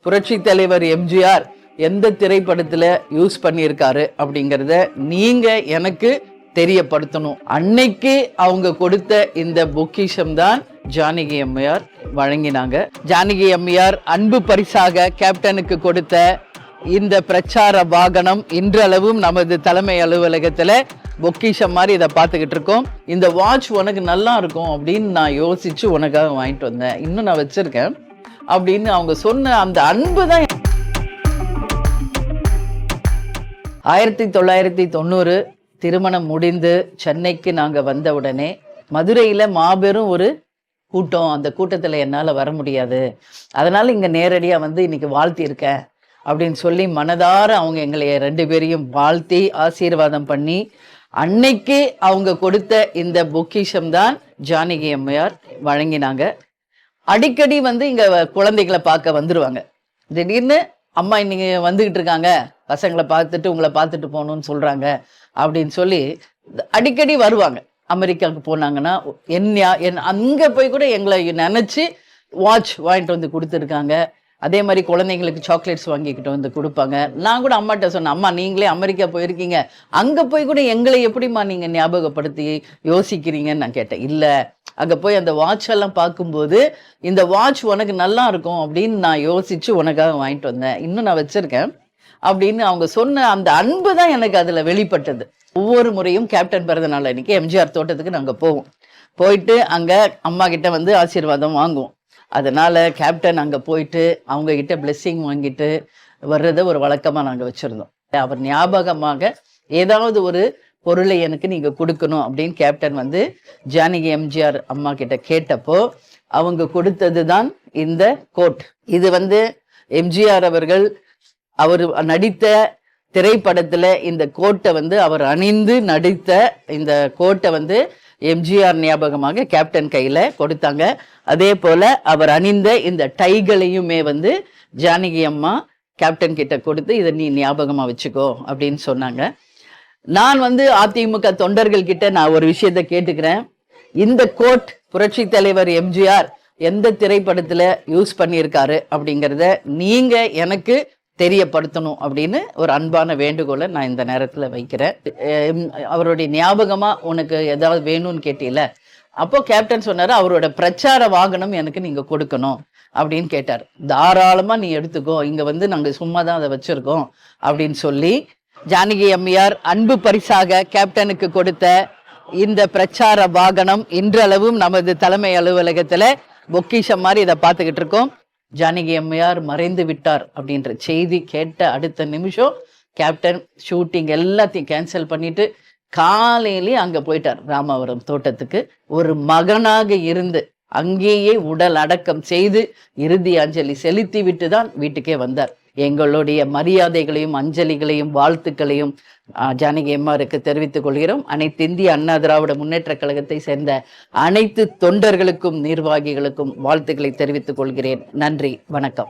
புரட்சி தலைவர் எம்ஜிஆர் எந்த திரைப்படத்துல யூஸ் பண்ணியிருக்காரு அப்படிங்கிறத நீங்க எனக்கு தெரியப்படுத்தணும். அன்னைக்கு அவங்க கொடுத்த இந்த பொக்கிஷம் தான் ஜானகி அம்மையார் வழங்கினாங்க. ஜானகி அம்மையார் அன்பு பரிசாக கேப்டனுக்கு கொடுத்த இந்த பிரச்சார வாகனம் இன்றளவும் நமது தலைமை அலுவலகத்துல பொக்கிஷம் மாதிரி இதை பார்த்துக்கிட்டு இருக்கோம். இந்த வாட்ச் உனக்கு நல்லா இருக்கும் அப்படின்னு நான் யோசிச்சு உனக்காக வாங்கிட்டு வந்தேன், இன்னும் நான் வச்சிருக்கேன் அப்படின்னு அவங்க சொன்ன அந்த அன்பு தான். 1990 திருமணம் முடிந்து சென்னைக்கு நாங்கள் வந்த உடனே மதுரையில் மாபெரும் ஒரு கூட்டம். அந்த கூட்டத்தில் என்னால் வர முடியாது, அதனால் இங்கே நேரடியாக வந்து இன்னைக்கு வாழ்த்தியிருக்கேன் அப்படின்னு சொல்லி மனதார அவங்க எங்களை 2 பேரையும் வாழ்த்தி ஆசீர்வாதம் பண்ணி அன்னைக்கு அவங்க கொடுத்த இந்த பொக்கிஷம் தான் ஜானகி அம்மையார் வழங்கினாங்க. அடிக்கடி வந்து இங்கே குழந்தைகளை பார்க்க வந்துடுவாங்க. திடீர்னு அம்மா இன்னைக்கு வந்துக்கிட்டு இருக்காங்க, பசங்களை பார்த்துட்டு உங்களை பார்த்துட்டு போகணுன்னு சொல்கிறாங்க அப்படின்னு சொல்லி அடிக்கடி வருவாங்க. அமெரிக்காவுக்கு போனாங்கன்னா அங்கே போய் கூட எங்களை நினச்சி வாட்ச் வாங்கிட்டு வந்து கொடுத்துருக்காங்க. அதே மாதிரி குழந்தைங்களுக்கு சாக்லேட்ஸ் வாங்கிக்கிட்டு வந்து கொடுப்பாங்க. நான் கூட அம்மாட்ட சொன்னேன், அம்மா நீங்களே அமெரிக்கா போயிருக்கீங்க, அங்கே போய் கூட எங்களை எப்படிம்மா நீங்கள் ஞாபகப்படுத்தி யோசிக்கிறீங்கன்னு நான் கேட்டேன். இல்லை, அங்கே போய் அந்த வாட்ச் எல்லாம் பார்க்கும்போது இந்த வாட்ச் உனக்கு நல்லா இருக்கும் அப்படின்னு நான் யோசிச்சு உனக்காக வாங்கிட்டு வந்தேன், இன்னும் நான் வச்சிருக்கேன் அப்படின்னு அவங்க சொன்ன அந்த அன்பு தான் எனக்கு அதில் வெளிப்பட்டது. ஒவ்வொரு முறையும் கேப்டன் பிறந்த நாள் அன்னைக்கு எம்ஜிஆர் தோட்டத்துக்கு நாங்கள் போவோம். போயிட்டு அங்கே அம்மா கிட்ட வந்து ஆசீர்வாதம் வாங்குவோம். அதனால கேப்டன் அங்கே போயிட்டு அவங்க கிட்ட பிளெஸ்ஸிங் வாங்கிட்டு வர்றதை ஒரு வழக்கமாக நாங்கள் வச்சுருந்தோம். அவர் ஞாபகமாக ஏதாவது ஒரு பொருளை எனக்கு நீங்கள் கொடுக்கணும் அப்படின்னு கேப்டன் வந்து ஜானகி எம்ஜிஆர் அம்மா கிட்ட கேட்டப்போ அவங்க கொடுத்தது தான் இந்த கோட். இது வந்து எம்ஜிஆர் அவர்கள் அவர் நடித்த திரைப்படத்துல இந்த கோட்டை வந்து அவர் அணிந்து நடித்த இந்த கோட்டை வந்து எம்ஜிஆர் ஞாபகமாக கேப்டன் கையில கொடுத்தாங்க. அதே போல அவர் அணிந்த இந்த டைகளையுமே வந்து ஜானகி அம்மா கேப்டன் கிட்ட கொடுத்து இதை நீ ஞாபகமா வச்சுக்கோ அப்படின்னு சொன்னாங்க. நான் வந்து அதிமுக தொண்டர்கள் கிட்ட நான் ஒரு விஷயத்த கேட்டுக்கிறேன். இந்த கோட் புரட்சி தலைவர் எம்ஜிஆர் எந்த திரைப்படத்துல யூஸ் பண்ணியிருக்காரு அப்படிங்கிறத நீங்க எனக்கு தெரியப்படுத்தணும் அப்படின்னு ஒரு அன்பான வேண்டுகோளை நான் இந்த நேரத்தில் வைக்கிறேன். அவருடைய ஞாபகமா உனக்கு ஏதாவது வேணும்னு கேட்டீல, அப்போ கேப்டன் சொன்னாரு அவரோட பிரச்சார வாகனம் எனக்கு நீங்க கொடுக்கணும் அப்படின்னு கேட்டார். தாராளமா நீ எடுத்துக்கோ, இங்க வந்து நாங்க சும்மா தான் அதை வச்சிருக்கோம் அப்படின்னு சொல்லி ஜானகி அம்மையார் அன்பு பரிசாக கேப்டனுக்கு கொடுத்த இந்த பிரச்சார வாகனம் இன்றளவும் நமது தலைமை அலுவலகத்துல பொக்கிஷம் மாதிரி இதை பார்த்துக்கிட்டு இருக்கோம். ஜானகி அம்மையார் மறைந்து விட்டார் அப்படின்ற செய்தி கேட்ட அடுத்த நிமிஷம் கேப்டன் ஷூட்டிங் எல்லாத்தையும் கேன்சல் பண்ணிட்டு காலையிலேயே அங்க போயிட்டார் ராமவரம் தோட்டத்துக்கு. ஒரு மகனாக இருந்து அங்கேயே உடல் அடக்கம் செய்து இறுதி அஞ்சலி செலுத்தி விட்டு தான் வீட்டுக்கே வந்தார். எங்களுடைய மரியாதைகளையும் அஞ்சலிகளையும் வாழ்த்துக்களையும் ஜானகி அம்மாருக்கு தெரிவித்துக் கொள்கிறோம். அனைத்து இந்திய அண்ணா திராவிட முன்னேற்ற கழகத்தை சேர்ந்த அனைத்து தொண்டர்களுக்கும் நிர்வாகிகளுக்கும் வாழ்த்துக்களை தெரிவித்துக் கொள்கிறேன். நன்றி, வணக்கம்.